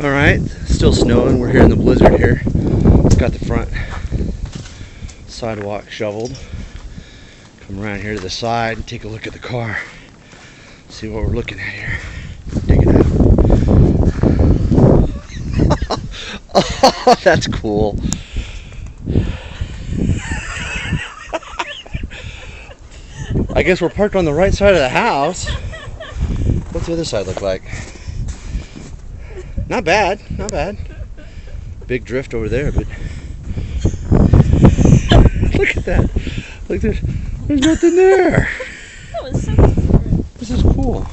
All right, still snowing. We're here in the blizzard here. It's got the front sidewalk shoveled. Come around here to the side and take a look at the car. See what we're looking at here. Dig it out. Oh, that's cool. I guess we're parked on the right side of the house. What's the other side look like? Not bad, not bad. Big drift over there, but look at that. Look, there's nothing there. That was so cool. This is cool.